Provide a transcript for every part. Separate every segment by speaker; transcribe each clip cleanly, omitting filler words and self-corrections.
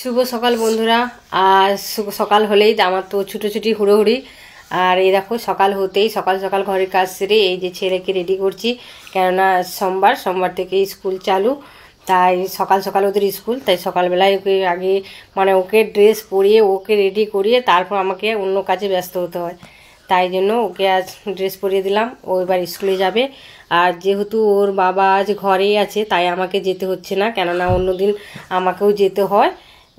Speaker 1: শুভ সকাল বন্ধুরা। আর সকাল হলেই আমার তো ছুটোছুটি হুড়োহুড়ি। আর এই দেখো সকাল হতেই সকাল সকাল ঘরের কাজ সেরে এই যে ছেলেকে রেডি করছি, কেননা সোমবার থেকে স্কুল চালু, তাই সকাল সকাল ওদের স্কুল, তাই সকালবেলায় ওকে আগে ওকে ড্রেস পরিয়ে ওকে রেডি করিয়ে তারপর আমাকে অন্য কাজে ব্যস্ত হতে হয়। তাই জন্য ওকে আজ ড্রেস পরিয়ে দিলাম, ও এবার স্কুলে যাবে। আর যেহেতু ওর বাবা আজ ঘরেই আছে তাই আমাকে যেতে হচ্ছে না, কেননা অন্যদিন আমাকেও যেতে হয়।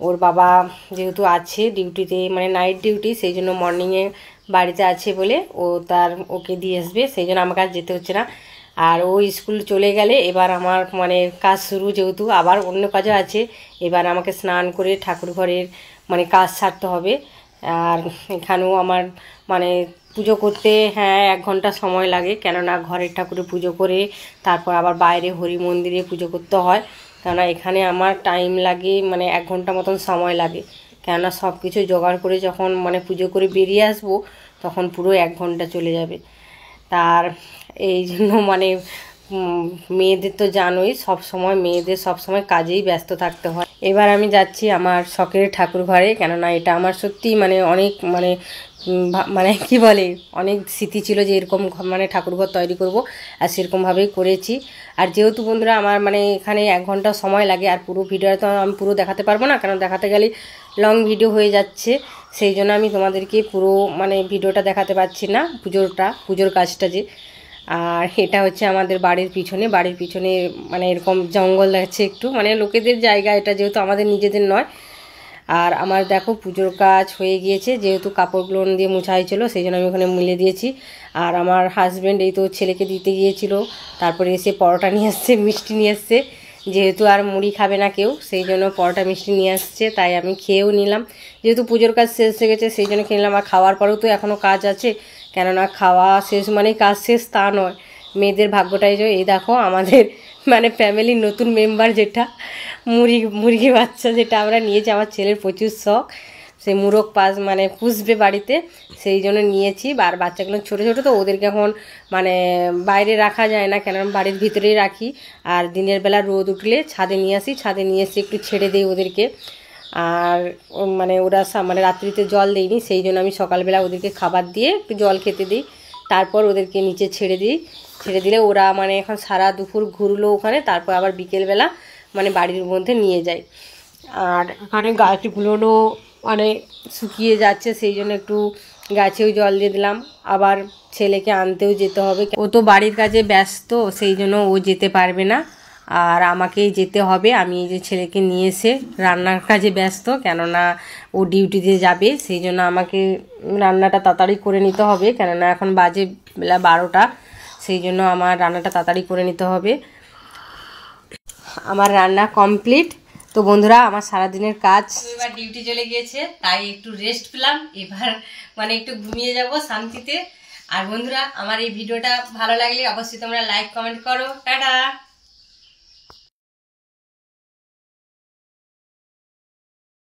Speaker 1: ওর বাবা যেহেতু আছে ডিউটিতে, নাইট ডিউটি, সেই জন্য মর্নিংয়ে বাড়িতে আছে বলে ওকে দিয়ে আসবে, সেই জন্য আমাকে আর যেতে হচ্ছে না। আর ও স্কুল চলে গেলে এবার আমার কাজ শুরু, যেহেতু আবার অন্য কাজও আছে। এবার আমাকে স্নান করে ঠাকুর ঘরের কাজ সারতে হবে। আর এখানেও আমার পুজো করতে 1 ঘন্টা সময় লাগে, কেননা ঘরের ঠাকুরে পুজো করে তারপর আবার বাইরে হরি মন্দিরে পুজো করতে হয়। কেননা এখানে আমার টাইম লাগে 1 ঘন্টা মতন সময় লাগে, কেননা সব কিছু জোগাড় করে যখন পুজো করে বেরিয়ে আসবো তখন পুরো 1 ঘন্টা চলে যাবে। তার এই জন্য মেয়েদের তো জানোই, মেয়েদের সব সময় কাজেই ব্যস্ত থাকতে হয়। এবার আমি যাচ্ছি আমার শখের ঠাকুর ঘরে, কেননা এটা আমার সত্যি অনেক কি বলে অনেক স্মৃতি ছিল যে এরকম ঠাকুরঘর তৈরি করব, আর সেরকমভাবেই করেছি। আর যেহেতু বন্ধুরা আমার এখানে 1 ঘন্টা সময় লাগে, আর পুরো ভিডিওটা তো আমি পুরো দেখাতে পারবো না, কারণ দেখাতে গেলে লং ভিডিও হয়ে যাচ্ছে, সেই জন্য আমি তোমাদেরকে পুরো ভিডিওটা দেখাতে পারছি না, পুজোর কাজটা যে। আর এটা হচ্ছে আমাদের বাড়ির পিছনে এরকম জঙ্গল আছে একটু, লোকেদের জায়গা এটা, যেহেতু আমাদের নিজেদের নয়। আর আমার দেখো পুজোর কাজ হয়ে গিয়েছে, যেহেতু কাপড়গুলো দিয়ে মোছা হয়েছিল সেই জন্য আমি ওখানে মিলে দিয়েছি। আর আমার হাজব্যান্ড এই তো ছেলেকে দিতে গিয়েছিল, তারপরে এসে পরোটা নিয়ে আসছে, মিষ্টি নিয়ে আসছে, যেহেতু আর মুড়ি খাবে না কেউ, সেই জন্য পরোটা মিষ্টি নিয়ে আসছে, তাই আমি খেয়েও নিলাম। যেহেতু পুজোর কাজ শেষ হয়ে গেছে সেই জন্য খেয়ে নিলাম। আর খাওয়ার পরেও তো এখনও কাজ আছে, কেননা খাওয়া শেষ কাজ শেষ তা নয়, মেয়েদের ভাগ্যটাই যে। এই দেখো আমাদের ফ্যামিলির নতুন মেম্বার যেটা মুরগি বাচ্চা, যেটা আমরা নিয়েছি, আমার ছেলের প্রচুর শখ, সে মুরগ পুষবে বাড়িতে, সেই জন্য নিয়েছি। আর বাচ্চাগুলো ছোটো ছোটো তো, ওদেরকে এখন বাইরে রাখা যায় না, কেননা বাড়ির ভিতরেই রাখি। আর দিনের বেলা রোদ উঠলে ছাদে নিয়ে আসি, ছাদে নিয়ে এসে একটু ছেড়ে দিই ওদেরকে। আর ওরা রাত্রিতে জল দেয়নি, সেই জন্য আমি সকালবেলা ওদেরকে খাবার দিয়ে একটু জল খেতে দিই, তারপর ওদেরকে নিচে ছেড়ে দিলে ওরা এখন সারা দুপুর ঘুরলো ওখানে, তারপর আবার বিকেলবেলা বাড়ির মধ্যে নিয়ে যায়। আর এখানে গাছগুলো শুকিয়ে যাচ্ছে, সেই জন্য একটু গাছেও জল দিয়ে দিলাম। আবার ছেলেকে আনতেও যেতে হবে, ও তো বাড়ির কাজে ব্যস্ত, সেই জন্য ও যেতে পারবে না, আর আমাকেই যেতে হবে। আমি এই যে ছেলেকে নিয়ে এসে রান্নার কাজে ব্যস্ত, কেননা ও ডিউটিতে যাবে, সেই জন্য আমাকে রান্নাটা তাড়াতাড়ি করে নিতে হবে, কেননা এখন বাজে বেলা 12টা, সেই জন্য আমার রান্নাটা তাড়াতাড়ি করে নিতে হবে। আমার রান্না কমপ্লিট। তো বন্ধুরা আমার সারাদিনের কাজ, এবার ডিউটি চলে গিয়েছে, তাই একটু রেস্ট পেলাম, এবার একটু ঘুমিয়ে যাব শান্তিতে। আর বন্ধুরা আমার এই ভিডিওটা ভালো লাগলে অবশ্যই তোমরা লাইক কমেন্ট করো। টাটা।